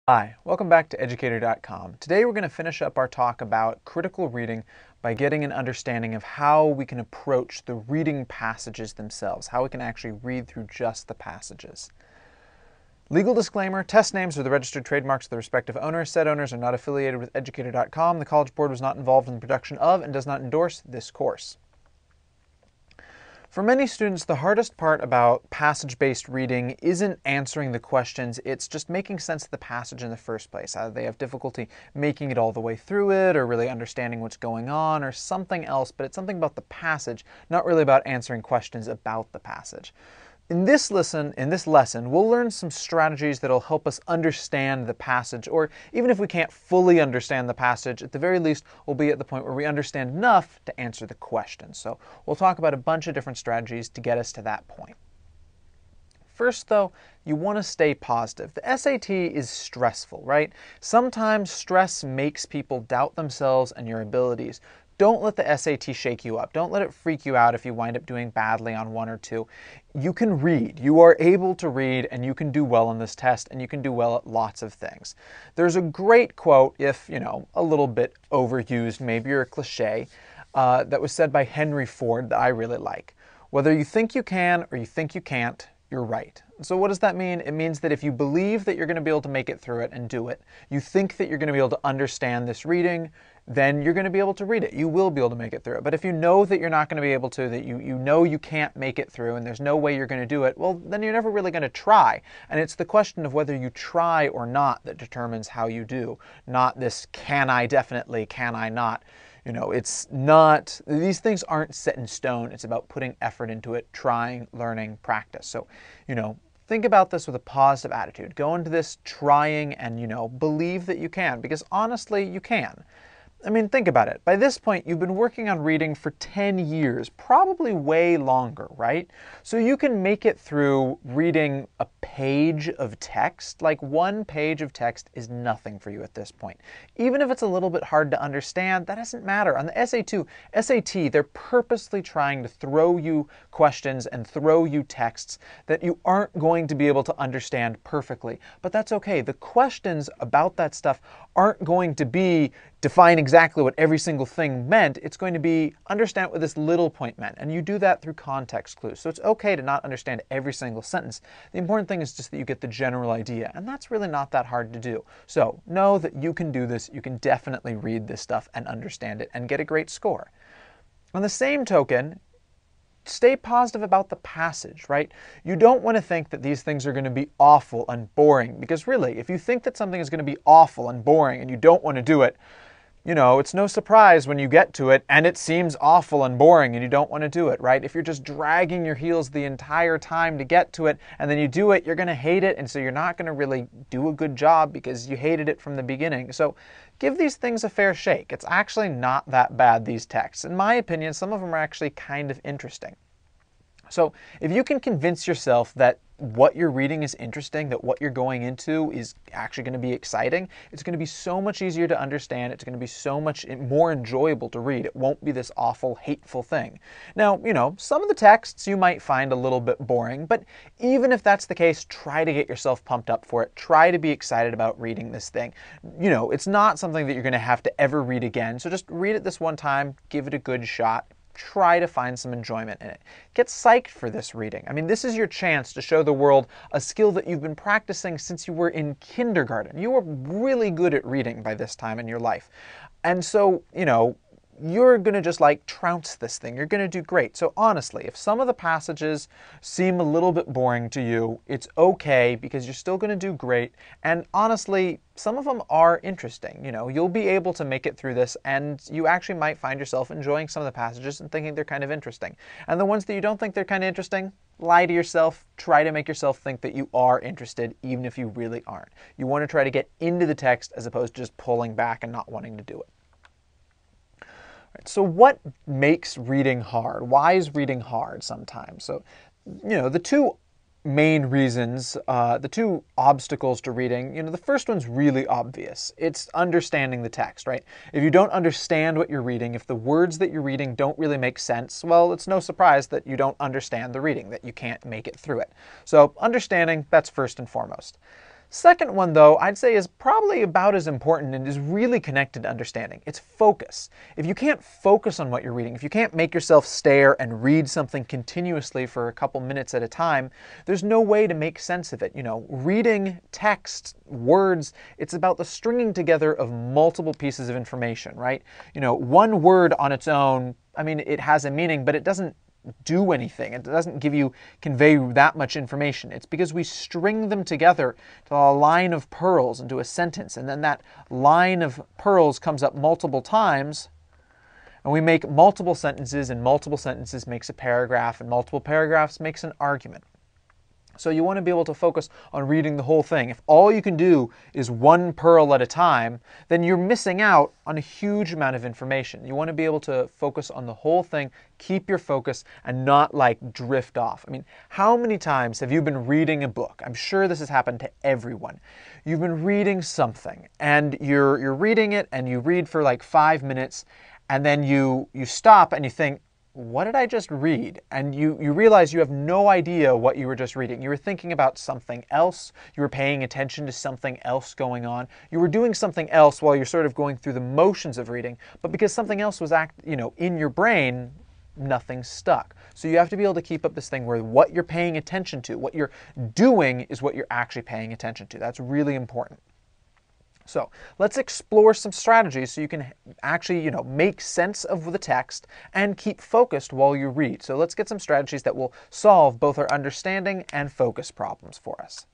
Hi, welcome back to Educator.com. Today we're going to finish up our talk about critical reading by getting an understanding of how we can approach the reading passages themselves, how we can actually read through just the passages. Legal disclaimer, test names are the registered trademarks of the respective owners. Said owners are not affiliated with Educator.com. The College Board was not involved in the production of and does not endorse this course. For many students, the hardest part about passage-based reading isn't answering the questions, it's just making sense of the passage in the first place. Either they have difficulty making it all the way through it, or really understanding what's going on, or something else, but it's something about the passage, not really about answering questions about the passage. In this lesson, we'll learn some strategies that'll help us understand the passage, or even if we can't fully understand the passage, at the very least, we'll be at the point where we understand enough to answer the question. So we'll talk about a bunch of different strategies to get us to that point. First, though, you want to stay positive. The SAT is stressful, right? Sometimes stress makes people doubt themselves and your abilities. Don't let the SAT shake you up. Don't let it freak you out if you wind up doing badly on one or two. You can read. You are able to read, and you can do well on this test, and you can do well at lots of things. There's a great quote, if, a little bit overused, maybe or a cliche, that was said by Henry Ford that I really like. Whether you think you can or you think you can't, you're right. So what does that mean? It means that if you believe that you're going to be able to make it through it and do it, you think that you're going to be able to understand this reading, then you're going to be able to read it. You will be able to make it through it. But if you know that you're not going to be able to, that you know you can't make it through and there's no way you're going to do it, well, then you're never really going to try. And it's the question of whether you try or not that determines how you do, not this can I definitely, can I not. It's not, these things aren't set in stone. It's about putting effort into it, trying, learning, practice. So, think about this with a positive attitude. Go into this trying and, believe that you can, because honestly, you can. I mean, think about it. By this point, you've been working on reading for 10 years, probably way longer, right? So you can make it through reading a page of text. Like, one page of text is nothing for you at this point. Even if it's a little bit hard to understand, that doesn't matter. On the SAT, they're purposely trying to throw you questions and throw you texts that you aren't going to be able to understand perfectly. But that's okay. The questions about that stuff aren't going to be define exactly what every single thing meant. It's going to be understand what this little point meant. And you do that through context clues. So it's okay to not understand every single sentence. The important thing is just that you get the general idea. And that's really not that hard to do. So know that you can do this. You can definitely read this stuff and understand it and get a great score. On the same token, stay positive about the passage, right? You don't want to think that these things are going to be awful and boring, because really, if you think that something is going to be awful and boring and you don't want to do it, it's no surprise when you get to it and it seems awful and boring and you don't want to do it, right? If you're just dragging your heels the entire time to get to it and then you do it, you're going to hate it, and so you're not going to really do a good job because you hated it from the beginning. So give these things a fair shake. It's actually not that bad, these texts. In my opinion, some of them are actually kind of interesting. So if you can convince yourself that what you're reading is interesting, that what you're going into is actually going to be exciting, it's going to be so much easier to understand. It's going to be so much more enjoyable to read. It won't be this awful, hateful thing. Now, some of the texts you might find a little bit boring, but even if that's the case, try to get yourself pumped up for it. Try to be excited about reading this thing. It's not something that you're going to have to ever read again. So just read it this one time, give it a good shot. Try to find some enjoyment in it. Get psyched for this reading. I mean, this is your chance to show the world a skill that you've been practicing since you were in kindergarten. You were really good at reading by this time in your life. And so, you're going to just trounce this thing. You're going to do great. So honestly, if some of the passages seem a little bit boring to you, it's okay, because you're still going to do great. And honestly, some of them are interesting. You'll be able to make it through this, and you actually might find yourself enjoying some of the passages and thinking they're kind of interesting. And the ones that you don't think they're kind of interesting, lie to yourself. Try to make yourself think that you are interested, even if you really aren't. You want to try to get into the text as opposed to just pulling back and not wanting to do it. So what makes reading hard? Why is reading hard sometimes? So, the two main reasons, the two obstacles to reading, the first one's really obvious. It's understanding the text, right? If you don't understand what you're reading, if the words that you're reading don't really make sense, well, it's no surprise that you don't understand the reading, that you can't make it through it. So understanding, that's first and foremost. Second one, though, I'd say is probably about as important and is really connected to understanding. It's focus. If you can't focus on what you're reading, if you can't make yourself stare and read something continuously for a couple minutes at a time, there's no way to make sense of it. You know, reading text, words, it's about the stringing together of multiple pieces of information, right? You know, one word on its own, I mean, it has a meaning, but it doesn't do anything. It doesn't convey that much information. It's because we string them together to a line of pearls into a sentence, and then that line of pearls comes up multiple times, and we make multiple sentences, and multiple sentences makes a paragraph, and multiple paragraphs makes an argument. So you want to be able to focus on reading the whole thing. If all you can do is one pearl at a time, then you're missing out on a huge amount of information. You want to be able to focus on the whole thing, keep your focus, and not like drift off. I mean, how many times have you been reading a book? I'm sure this has happened to everyone. You've been reading something, and you're reading it, and you read for like 5 minutes, and then you stop and you think, what did I just read? And you realize you have no idea what you were just reading. You were thinking about something else. You were paying attention to something else going on. You were doing something else while you're sort of going through the motions of reading, but because something else was in your brain, nothing stuck. So you have to be able to keep up this thing where what you're paying attention to, what you're doing is what you're actually paying attention to. That's really important. So let's explore some strategies so you can actually, make sense of the text and keep focused while you read. So let's get some strategies that will solve both our understanding and focus problems for us.